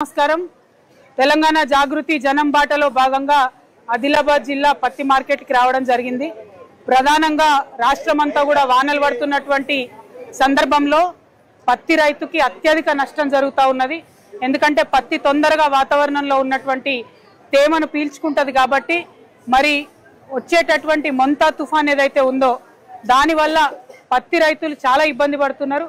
నమస్కారం తెలంగాణ జాగృతి జనం బాటలో భాగంగా ఆదిలాబాద్ జిల్లా పత్తి మార్కెట్ కి రావడం జరిగింది। ప్రధానంగా రాష్ట్రమంతా కూడా వానలు పడుతున్నటువంటి సందర్భంలో పత్తి రైతుకి అత్యధిక నష్టం జరుగుతా ఉన్నది। ఎందుకంటే పత్తి తొందరగా వాతావరణంలో ఉన్నటువంటి తేమను పీల్చుకుంటది కాబట్టి మరి వచ్చేటటువంటి మొంతా తుఫాన్ ఏదైతే ఉందో దాని వల్ల పత్తి రైతులు చాలా ఇబ్బంది పడుతున్నారు।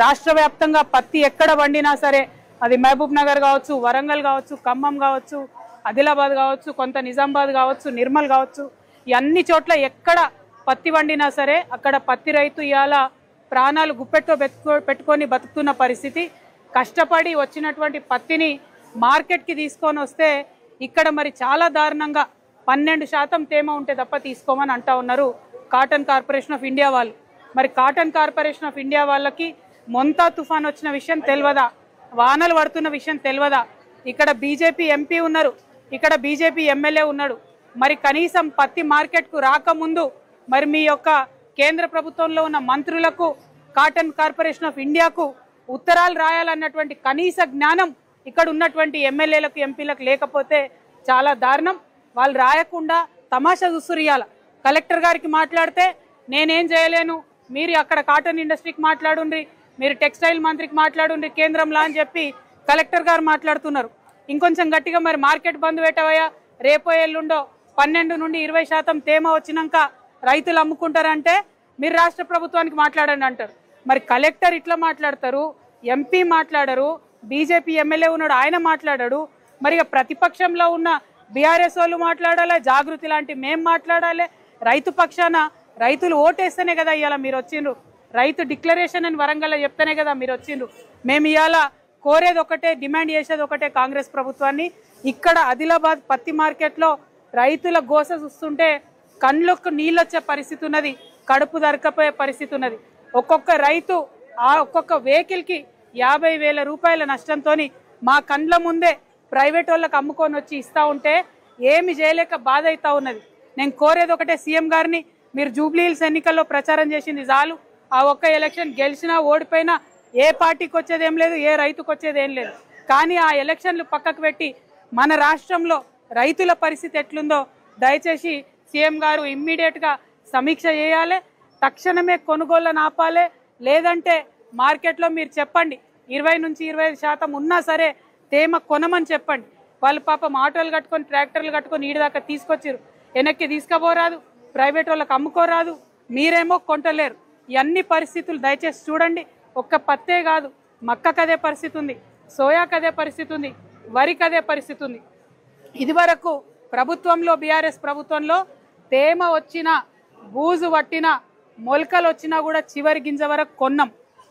రాష్ట్రవ్యాప్తంగా పత్తి ఎక్కడ వండినా సరే అది మహబూబ్ నగర్ కావచ్చు, వరంగల్ కావచ్చు, ఖమ్మం కావచ్చు, ఆదిలాబాద్ కావచ్చు, కొంత నిజామాబాద్ కావచ్చు, నిర్మల్ కావచ్చు, ఈ అన్ని చోట్ల ఎక్కడ పత్తి వండినా సరే అక్కడ పత్తి రైతు ఇవాళ ప్రాణాలు గుప్పెట్లో పెట్టుకొని బతుకుతున్న పరిస్థితి। కష్టపడి వచ్చినటువంటి పత్తిని మార్కెట్కి తీసుకొని వస్తే ఇక్కడ మరి చాలా దారుణంగా 12% తేమ ఉంటే తప్ప తీసుకోమని అంటా ఉన్నారు కాటన్ కార్పొరేషన్ ఆఫ్ ఇండియా వాళ్ళు। మరి కాటన్ కార్పొరేషన్ ఆఫ్ ఇండియా వాళ్ళకి మొంతా తుఫాన్ వచ్చిన విషయం తెలియదా? వానలు పడుతున్న విషయం తెలియదా? ఇక్కడ బీజేపీ ఎంపీ ఉన్నారు, ఇక్కడ బీజేపీ ఎమ్మెల్యే ఉన్నాడు। మరి కనీసం పత్తి మార్కెట్కు రాకముందు మరి మీ యొక్క కేంద్ర ప్రభుత్వంలో ఉన్న మంత్రులకు కాటన్ కార్పొరేషన్ ఆఫ్ ఇండియాకు ఉత్తరాలు రాయాలన్నటువంటి కనీస జ్ఞానం ఇక్కడ ఉన్నటువంటి ఎమ్మెల్యేలకు ఎంపీలకు లేకపోతే చాలా దారుణం। వాళ్ళు రాయకుండా తమాషా చూస్తురియాల। కలెక్టర్ గారికి మాట్లాడితే నేనేం చేయలేను, మీరు అక్కడ కాటన్ ఇండస్ట్రీకి మాట్లాడుండ్రి, మీరు టెక్స్టైల్ మంత్రికి మాట్లాడుండ్రి కేంద్రంలో అని చెప్పి కలెక్టర్ గారు మాట్లాడుతున్నారు। ఇంకొంచెం గట్టిగా మరి మార్కెట్ బంద్ పెట్టవయ్యా, రేపో ఎల్లుండో 12 నుండి 20% తేమ వచ్చినాక రైతులు అమ్ముకుంటారంటే మీరు రాష్ట్ర ప్రభుత్వానికి మాట్లాడండి అంటారు। మరి కలెక్టర్ ఇట్లా మాట్లాడతారు, ఎంపీ మాట్లాడరు, బీజేపీ ఎమ్మెల్యే ఉన్నాడు ఆయన మాట్లాడాడు, మరి ప్రతిపక్షంలో ఉన్న బీఆర్ఎస్ వాళ్ళు మాట్లాడాలి, జాగృతి లాంటి మేం మాట్లాడాలి। రైతు పక్షాన రైతులు ఓటేస్తేనే కదా ఇవాళ మీరు వచ్చిండ్రు, రైతు డిక్లరేషన్ అని వరంగల్లో చెప్తేనే కదా మీరు వచ్చిండ్రు। మేము ఇవాళ కోరేది ఒకటే, డిమాండ్ చేసేది ఒకటే కాంగ్రెస్ ప్రభుత్వాన్ని। ఇక్కడ ఆదిలాబాద్ పత్తి మార్కెట్లో రైతుల గోస చూస్తుంటే కళ్ళకు నీళ్ళు వచ్చే పరిస్థితి ఉన్నది, కడుపు దరకపోయే పరిస్థితి ఉన్నది। ఒక్కొక్క రైతు ఒక్కొక్క వెహికల్కి 50,000 రూపాయల నష్టంతో మా కండ్ల ముందే ప్రైవేట్ వాళ్ళకి అమ్ముకొని వచ్చి ఇస్తూ ఉంటే ఏమి చేయలేక బాధ అవుతా ఉన్నది। నేను కోరేది ఒకటే, సీఎం గారిని, మీరు జూబ్లీ హిల్స్ ఎన్నికల్లో ప్రచారం చేసింది చాలు, ఆ ఒక్క ఎలక్షన్ గెలిచినా ఓడిపోయినా ఏ పార్టీకి వచ్చేది ఏం లేదు, ఏ రైతుకు వచ్చేది ఏం లేదు, కానీ ఆ ఎలక్షన్లు పక్కకు పెట్టి మన రాష్ట్రంలో రైతుల పరిస్థితి ఎట్లుందో దయచేసి సీఎం గారు ఇమ్మీడియట్గా సమీక్ష చేయాలి, తక్షణమే కొనుగోళ్లను ఆపాలి। లేదంటే మార్కెట్లో మీరు చెప్పండి 20 నుంచి 25% ఉన్నా సరే తేమ కొనమని చెప్పండి। వాళ్ళు పాపం ఆటోలు కట్టుకొని ట్రాక్టర్లు కట్టుకొని ఈడి దాకా తీసుకొచ్చారు, వెనక్కి తీసుకుపోరాదు, ప్రైవేట్ వాళ్ళకి అమ్ముకోరాదు, మీరేమో కొంటలేరు। ఇవన్నీ పరిస్థితులు దయచేసి చూడండి। ఒక్క పత్తే కాదు, మక్కకు అదే పరిస్థితి ఉంది, సోయాకు అదే పరిస్థితి ఉంది, వరికి అదే పరిస్థితి ఉంది। ఇదివరకు ప్రభుత్వంలో బీఆర్ఎస్ ప్రభుత్వంలో తేమ వచ్చినా బూజు పట్టినా మొలకలు వచ్చినా కూడా చివరి గింజ వరకు కొన్నాం।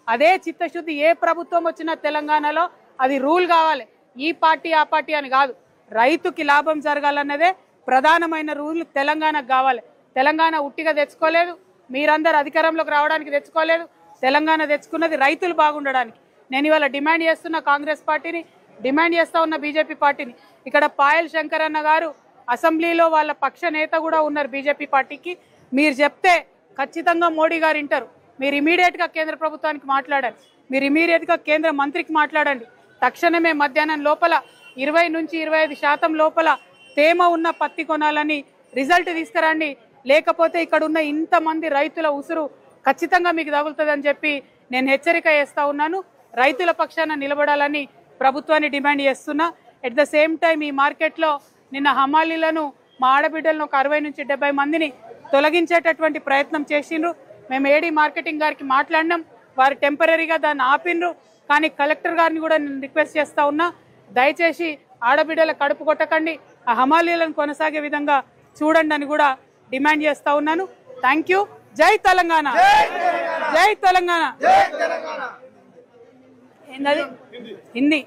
అదే చిత్తశుద్ధి ఏ ప్రభుత్వం వచ్చినా తెలంగాణలో అది రూల్ కావాలి, ఈ పార్టీ ఆ పార్టీ అని కాదు, రైతుకి లాభం జరగాలన్నదే ప్రధానమైన రూల్ తెలంగాణకు కావాలి। తెలంగాణ ఉట్టిగా తెచ్చుకోలేదు, మీరందరూ అధికారంలోకి రావడానికి తెచ్చుకోలేదు, తెలంగాణ తెచ్చుకున్నది రైతులు బాగుండడానికి। నేను ఇవాళ డిమాండ్ చేస్తున్న కాంగ్రెస్ పార్టీని, డిమాండ్ చేస్తా ఉన్న బీజేపీ పార్టీని, ఇక్కడ పాయల్ శంకర్ అన్న గారు అసెంబ్లీలో వాళ్ళ పక్ష నేత కూడా ఉన్నారు బీజేపీ పార్టీకి, మీరు చెప్తే ఖచ్చితంగా మోడీ గారు వింటారు। మీరు ఇమీడియట్గా కేంద్ర ప్రభుత్వానికి మాట్లాడండి, మీరు ఇమీడియట్గా కేంద్ర మంత్రికి మాట్లాడండి, తక్షణమే మధ్యాహ్నం లోపల 20 నుంచి 25% లోపల తేమ ఉన్న పత్తి కొనాలని రిజల్ట్ తీసుకురండి, లేకపోతే ఇక్కడ ఉన్న ఇంతమంది రైతుల ఉసురు ఖచ్చితంగా మీకు తగులుతుందని చెప్పి నేను హెచ్చరిక చేస్తా ఉన్నాను। రైతుల పక్షాన నిలబడాలని ప్రభుత్వాన్ని డిమాండ్ చేస్తున్నా। ఎట్ ద సేమ్ టైం ఈ మార్కెట్లో నిన్న హమాలీలను మా ఆడబిడ్డలను ఒక 60 నుంచి 70 మందిని తొలగించేటటువంటి ప్రయత్నం చేసిండ్రు। మేము ఏడీ మార్కెటింగ్ గారికి మాట్లాడినాం, వారు టెంపరీగా దాన్ని ఆపిండ్రు, కానీ కలెక్టర్ గారిని కూడా నేను రిక్వెస్ట్ చేస్తా ఉన్నా, దయచేసి ఆడబిడ్డల కడుపు కొట్టకండి, ఆ హమాలీలను కొనసాగే విధంగా చూడండి అని కూడా డిమాండ్ చేస్తా ఉన్నాను। Thank you. జై తెలంగాణ, జై తెలంగాణ, ఏంటది హిందీ,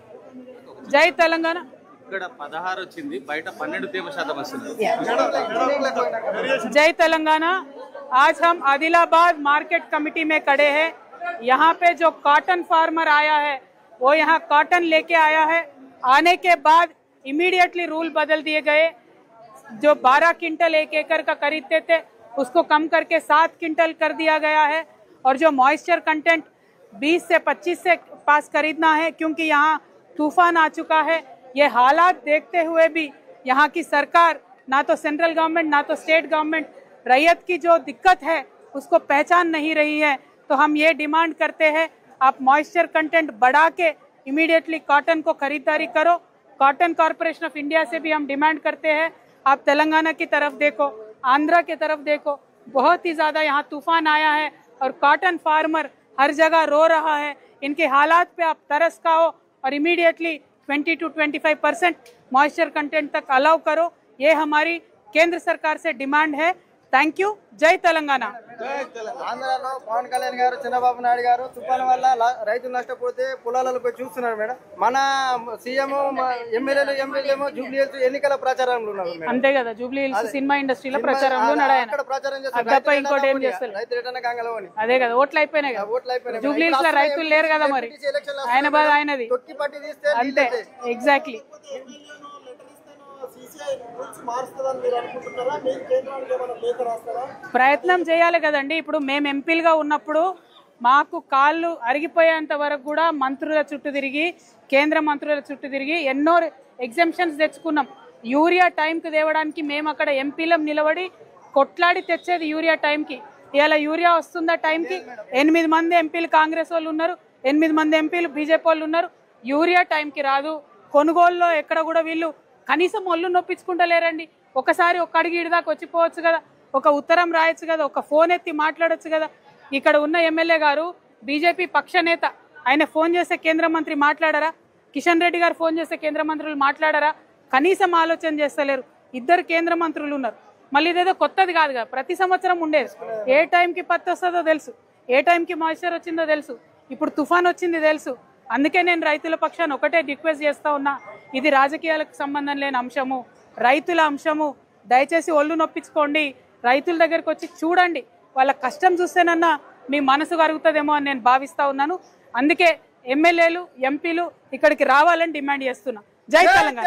జై తెలంగాణ। ఇక్కడ 16 వచ్చింది, బయట 12% వస్తుంది। जय तेलंगाना। आज हम आदिलाबाद मार्केट कमेटी में खड़े हैं। यहाँ पे जो कॉटन फार्मर आया है वो यहाँ कॉटन लेके आया है, आने के बाद इमीडिएटली रूल बदल दिए गए। जो 12 क्विंटल 1 एकड़ का खरीदते थे उसको कम करके 7 क्विंटल कर दिया गया है, और जो मॉइस्चर कंटेंट 20 से 25 से पास खरीदना है, क्योंकि यहाँ तूफान आ चुका है। ये हालात देखते हुए भी यहाँ की सरकार, ना तो सेंट्रल गवर्नमेंट ना तो स्टेट गवर्नमेंट, रैयत की जो दिक्कत है उसको पहचान नहीं रही है। तो हम ये डिमांड करते हैं, आप मॉइस्चर कंटेंट बढ़ा के इमीडिएटली कॉटन को खरीदारी करो। कॉटन कॉरपोरेशन ऑफ इंडिया से भी हम डिमांड करते हैं, आप तेलंगाना की तरफ देखो, आंध्रा की तरफ देखो, बहुत ही ज्यादा यहाँ तूफान आया है और कॉटन फार्मर हर जगह रो रहा है। इनके हालात पे आप तरस खाओ और इमीडिएटली 20 to 25% मॉइस्चर कंटेंट तक अलाउ करो। ये हमारी केंद्र सरकार से डिमांड है। Thank you. జై తెలంగాణ. ఆంధ్రాలో పవన్ కళ్యాణ్ గారు, చంద్రబాబు నాయుడు గారు తుఫాన్ వల్ల రైతులు నష్టపోతే పొలాలకు పోయి చూస్తున్నారు మేడం. మన సీఎం ఎమ్మెల్యేలేమో జూబ్లీ హిల్స్ ఎన్నికల ప్రచారంలో ఉన్నారు. అంతే కదా, జూబ్లీ హిల్స్ సినిమా ఇండస్ట్రీలో ప్రచారంలో ఉన్నాడు. ప్రచారం చేస్తారు, ఇంకోటి ఏం చేస్తారు. రైతు రిటర్న్ కాంగలవని అదే కదా, ఓట్లు అయిపోయినాయి కదా. జూబ్లీ హిల్స్ లో రైతులు లేరు కదా, మరి ఆయన బాధ ఆయనది. తొక్కి పట్టి తీస్తే అంతే, ఎగ్జాక్ట్లీ. ప్రయత్నం చేయాలి కదండి. ఇప్పుడు మేము ఎంపీలుగా ఉన్నప్పుడు మాకు కాళ్ళు అరిగిపోయేంత వరకు కూడా మంత్రుల చుట్టూ తిరిగి, కేంద్ర మంత్రుల చుట్టూ తిరిగి ఎన్నో ఎగ్జామ్షన్స్ తెచ్చుకున్నాం. యూరియా టైంకి తేవడానికి మేము అక్కడ ఎంపీలం నిలబడి కొట్లాడి తెచ్చేది యూరియా టైంకి. ఇలా యూరియా వస్తుందా టైంకి? 8 మంది ఎంపీలు కాంగ్రెస్ వాళ్ళు ఉన్నారు, 8 మంది ఎంపీలు బీజేపీ వాళ్ళు ఉన్నారు. యూరియా టైంకి రాదు. కొనుగోలులో ఎక్కడ కూడా వీళ్ళు కనీసం ఒళ్ళు నొప్పించుకుంటలేరండి. ఒకసారి ఒక్క అడిగి ఇడిదాకా వచ్చిపోవచ్చు కదా, ఒక ఉత్తరం రాయొచ్చు కదా, ఒక ఫోన్ ఎత్తి మాట్లాడొచ్చు కదా. ఇక్కడ ఉన్న ఎమ్మెల్యే గారు బీజేపీ పక్ష నేత, ఆయన ఫోన్ చేసే కేంద్ర మంత్రి మాట్లాడారా? కిషన్ రెడ్డి గారు ఫోన్ చేసే కేంద్ర మంత్రులు మాట్లాడారా? కనీసం ఆలోచన చేస్తలేరు. 2 కేంద్ర మంత్రులు ఉన్నారు. మళ్ళీ ఇదేదో కొత్తది కాదు కదా, ప్రతి సంవత్సరం ఉండేది. ఏ టైంకి పత్తి వస్తుందో తెలుసు, ఏ టైంకి మాయిశ్చర్ వచ్చిందో తెలుసు, ఇప్పుడు తుఫాన్ వచ్చింది తెలుసు. అందుకే నేను రైతుల పక్షాన్ని ఒకటే రిక్వెస్ట్ చేస్తా ఉన్నా, ఇది రాజకీయాలకు సంబంధం లేని అంశము, రైతుల అంశము. దయచేసి ఒళ్ళు నొప్పించుకోండి, రైతుల దగ్గరికి వచ్చి చూడండి, వాళ్ళ కష్టం చూస్తేనన్నా మీ మనసు కరుగుతుందేమో అని నేను భావిస్తా ఉన్నాను. అందుకే ఎమ్మెల్యేలు, ఎంపీలు ఇక్కడికి రావాలని డిమాండ్ చేస్తున్నా. జై తెలంగాణ.